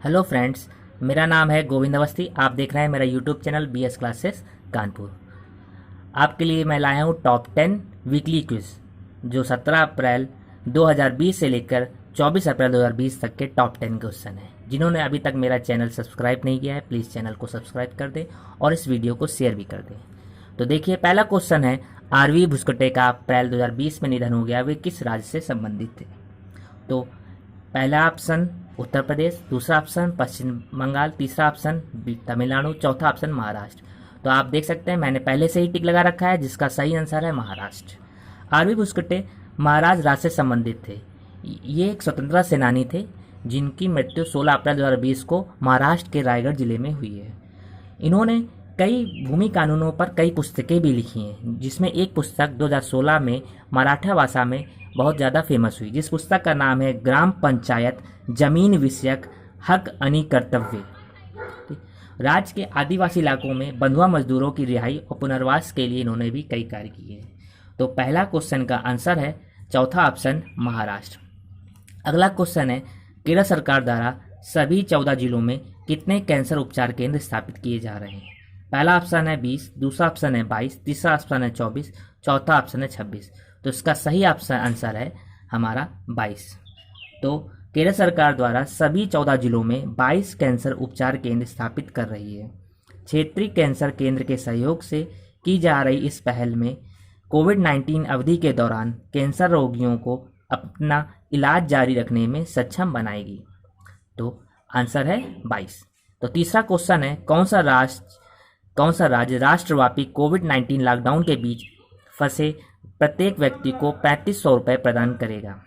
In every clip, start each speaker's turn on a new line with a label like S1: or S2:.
S1: Hello friends, मेरा नाम है गोविंद अवस्थी। आप देख रहे हैं मेरा YouTube channel BS classes Kanpur. आपके लिए मैं लाया हूँ टॉप 10 वीकली क्विज, जो 17 अप्रैल 2020 से लेकर 24 अप्रैल 2020 तक के टॉप 10 क्वेश्चन हैं। जिन्होंने अभी तक मेरा चैनल सब्सक्राइब नहीं किया है, प्लीज़ चैनल को सब्सक्राइब कर दें और इस वीडियो को शेयर भी कर दें। तो देखिए, पहला क्वेश्चन है, आरवी भुस्कटे का अप्रैल 2020 में निधन हो गया, वे किस राज्य से संबंधित थे? तो पहला ऑप्शन उत्तर प्रदेश, दूसरा ऑप्शन पश्चिम बंगाल, तीसरा ऑप्शन तमिलनाडु, चौथा ऑप्शन महाराष्ट्र। तो आप देख सकते हैं मैंने पहले से ही टिक लगा रखा है, जिसका सही आंसर है महाराष्ट्र। आरवी भुस्कटे महाराष्ट्र राज्य से संबंधित थे। ये एक स्वतंत्रता सेनानी थे जिनकी मृत्यु 16 अप्रैल 2020 को महाराष्ट्र के रायगढ़ जिले में हुई है। इन्होंने कई भूमि कानूनों पर कई पुस्तकें भी लिखी हैं, जिसमें एक पुस्तक 2016 में मराठा भाषा में बहुत ज़्यादा फेमस हुई, जिस पुस्तक का नाम है ग्राम पंचायत जमीन विषयक हक अनि कर्तव्य। राज्य के आदिवासी इलाकों में बंधुआ मजदूरों की रिहाई और पुनर्वास के लिए इन्होंने भी कई कार्य किए हैं। तो पहला क्वेश्चन का आंसर है चौथा ऑप्शन महाराष्ट्र। अगला क्वेश्चन है, केरल सरकार द्वारा सभी 14 जिलों में कितने कैंसर उपचार केंद्र स्थापित किए जा रहे हैं? पहला ऑप्शन है 20, दूसरा ऑप्शन है 22, तीसरा ऑप्शन है 24, चौथा ऑप्शन है 26। तो इसका सही ऑप्शन आंसर है हमारा 22। तो केरल सरकार द्वारा सभी 14 जिलों में 22 कैंसर उपचार केंद्र स्थापित कर रही है। क्षेत्रीय कैंसर केंद्र के सहयोग से की जा रही इस पहल में कोविड-19 अवधि के दौरान कैंसर रोगियों को अपना इलाज जारी रखने में सक्षम बनाएगी। तो आंसर है 22। तो तीसरा क्वेश्चन है, कौन सा राज्य राष्ट्रव्यापी कोविड-19 लॉकडाउन के बीच फंसे प्रत्येक व्यक्ति को 3500 रुपये प्रदान करेगा?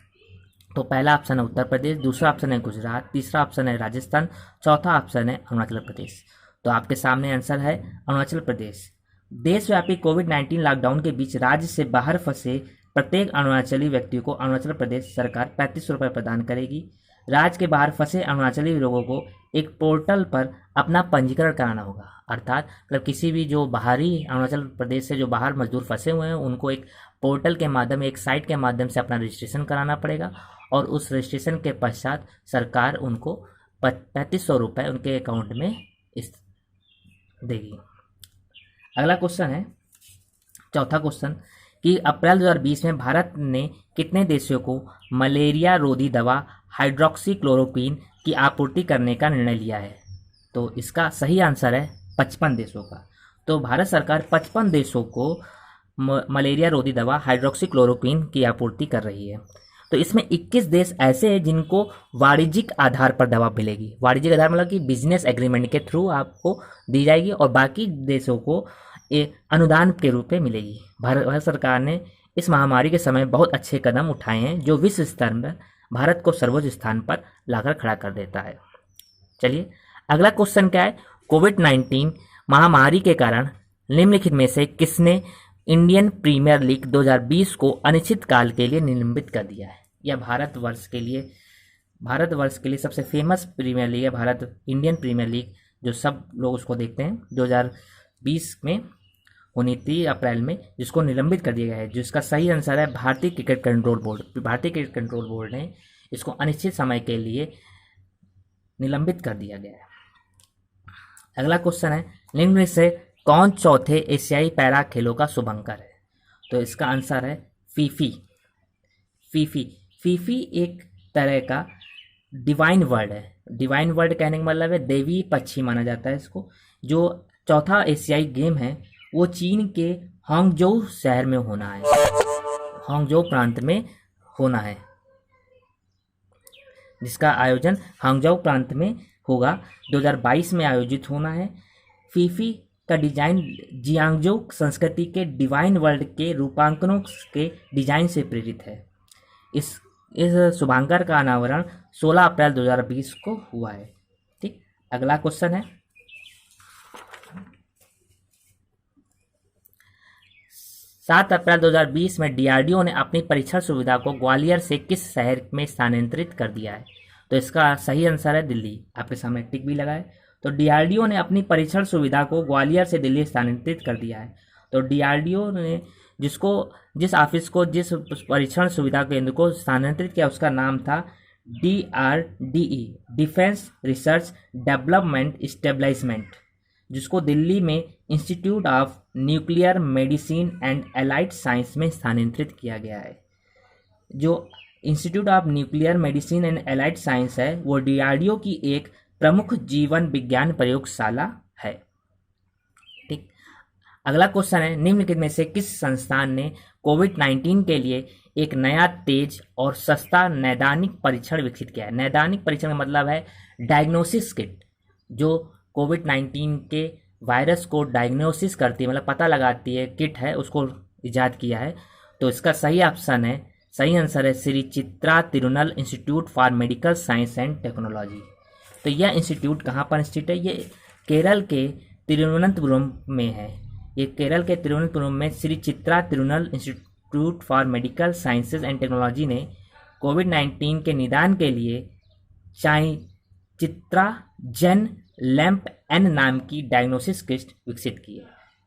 S1: तो पहला ऑप्शन है उत्तर प्रदेश, दूसरा ऑप्शन है गुजरात, तीसरा ऑप्शन है राजस्थान, चौथा ऑप्शन है अरुणाचल प्रदेश। तो आपके सामने आंसर है अरुणाचल प्रदेश। देशव्यापी कोविड-19 लॉकडाउन के बीच राज्य से बाहर फंसे प्रत्येक अरुणाचली व्यक्ति को अरुणाचल प्रदेश सरकार 3500 रुपये प्रदान करेगी। राज्य के बाहर फंसे अरुणाचली लोगों को एक पोर्टल पर अपना पंजीकरण कराना होगा, अर्थात मतलब किसी भी जो बाहरी अरुणाचल प्रदेश से जो बाहर मजदूर फंसे हुए हैं उनको एक पोर्टल के माध्यम, एक साइट के माध्यम से अपना रजिस्ट्रेशन कराना पड़ेगा और उस रजिस्ट्रेशन के पश्चात सरकार उनको 3500 रुपये उनके अकाउंट में देगी। अगला क्वेश्चन है, चौथा क्वेश्चन, कि अप्रैल 2020 में भारत ने कितने देशों को मलेरिया रोधी दवा हाइड्रोक्सीक्लोरोक्वीन की आपूर्ति करने का निर्णय लिया है? तो इसका सही आंसर है 55 देशों का। तो भारत सरकार 55 देशों को मलेरिया रोधी दवा हाइड्रोक्सीक्लोरोक्वीन की आपूर्ति कर रही है। तो इसमें 21 देश ऐसे हैं जिनको वाणिज्यिक आधार पर दवा मिलेगी। वाणिज्यिक आधार मतलब कि बिजनेस एग्रीमेंट के थ्रू आपको दी जाएगी और बाकी देशों को अनुदान के रूप में मिलेगी। भारत सरकार ने इस महामारी के समय बहुत अच्छे कदम उठाए हैं, जो विश्व स्तर पर भारत को सर्वोच्च स्थान पर लाकर खड़ा कर देता है। चलिए अगला क्वेश्चन क्या है, कोविड-19 महामारी के कारण निम्नलिखित में से किसने इंडियन प्रीमियर लीग 2020 को अनिश्चित काल के लिए निलंबित कर दिया है? यह भारतवर्ष के लिए सबसे फेमस प्रीमियर लीग है, इंडियन प्रीमियर लीग, जो सब लोग उसको देखते हैं। 2020 में होनी थी अप्रैल में, जिसको निलंबित कर दिया गया है। जिसका सही आंसर है भारतीय क्रिकेट कंट्रोल बोर्ड। भारतीय क्रिकेट कंट्रोल बोर्ड ने इसको अनिश्चित समय के लिए निलंबित कर दिया गया है। अगला क्वेश्चन है, निम्न में से कौन चौथे एशियाई पैरा खेलों का शुभंकर है? तो इसका आंसर है फीफी। फीफी एक तरह का डिवाइन वर्ड है। डिवाइन वर्ड कहने का मतलब है देवी पक्षी माना जाता है इसको। जो चौथा एशियाई गेम है वो चीन के हांगझोउ शहर में होना है, हांगझोउ प्रांत में होना है, जिसका आयोजन हांगझोउ प्रांत में होगा। 2022 में आयोजित होना है। फीफी का डिजाइन जियांगजो संस्कृति के डिवाइन वर्ल्ड के रूपांकनों के डिजाइन से प्रेरित है। इस शुभांकर का अनावरण 16 अप्रैल 2020 को हुआ है। ठीक, अगला क्वेश्चन है, 7 अप्रैल 2020 में डीआरडीओ ने अपनी परीक्षण सुविधा को ग्वालियर से किस शहर में स्थानांतरित कर दिया है? तो इसका सही आंसर है दिल्ली। आपके सामने टिक भी लगा है। तो डीआरडीओ ने अपनी परीक्षण सुविधा को ग्वालियर से दिल्ली स्थानांतरित कर दिया है। तो डीआरडीओ ने जिस ऑफिस को, जिस परीक्षण सुविधा केंद्र को स्थानांतरित किया, उसका नाम था DRDE, defence research development establishment, जिसको दिल्ली में institute of nuclear medicine and allied science में स्थानांतरित किया गया है। जो institute of nuclear medicine and allied science है वो DRDO की एक प्रमुख जीवन विज्ञान प्रयोगशाला है। ठीक, अगला क्वेश्चन है, निम्नलिखित में से किस संस्थान ने कोविड-19 के लिए एक नया तेज और सस्ता नैदानिक परीक्षण विकसित किया है? नैदानिक परीक्षण का मतलब है डायग्नोसिस किट, जो कोविड-19 के वायरस को डायग्नोसिस करती है, मतलब पता लगाती है, किट है, उसको इजाद किया है। तो इसका सही ऑप्शन है, सही आंसर है Shri Chitra Tirunal institute for medical science and technology. तो यह इंस्टीट्यूट कहाँ पर स्थित है? ये केरल के तिरुवनंतपुरम में है। ये केरल के तिरुवनंतपुरम में Shri Chitra Tirunal institute for medical sciences and technology ने कोविड-19 के निदान के लिए चित्रा जेन लैम्प एन नाम की डायग्नोसिस किट विकसित की है।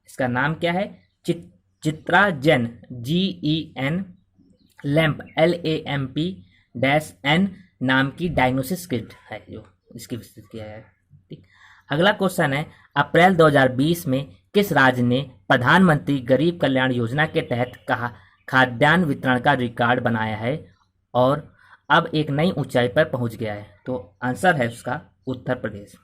S1: इसका नाम क्या है? चित्रा जेन GEN लैम्प LAMP-N नाम की डायग्नोसिस किट है जो इसकी विकसित किया है। ठीक, अगला क्वेश्चन है, अप्रैल 2020 में किस राज्य ने प्रधानमंत्री गरीब कल्याण योजना के तहत खाद्यान्न वितरण का रिकॉर्ड बनाया है और अब एक नई ऊंचाई पर पहुंच गया है? तो आंसर है उसका उत्तर प्रदेश।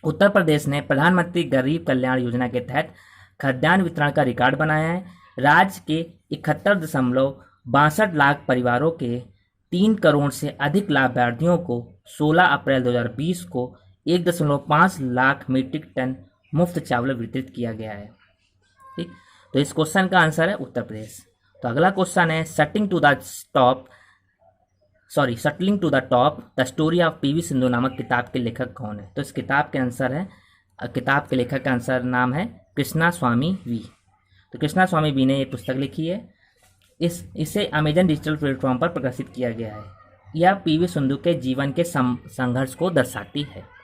S1: उत्तर प्रदेश ने प्रधानमंत्री गरीब कल्याण योजना के तहत खाद्यान्न वितरण का रिकॉर्ड बनाया है। राज्य के 71.62 लाख परिवारों के 3 करोड़ से अधिक लाभार्थियों को 16 अप्रैल 2020 को 1.5 लाख मीट्रिक टन मुफ्त चावल वितरित किया गया है। ठीक, तो इस क्वेश्चन का आंसर है उत्तर प्रदेश। तो अगला क्वेश्चन है, shuttling to the top the story of PV Sindhu नामक किताब के लेखक कौन है? तो इस किताब के किताब के लेखक का आंसर नाम है कृष्णा स्वामी वी। तो कृष्णा स्वामी वी ने ये पुस्तक लिखी है। इसे अमेजन डिजिटल प्लेटफॉर्म पर प्रकाशित किया गया है। यह PV सिंधु के जीवन के संघर्ष को दर्शाती है।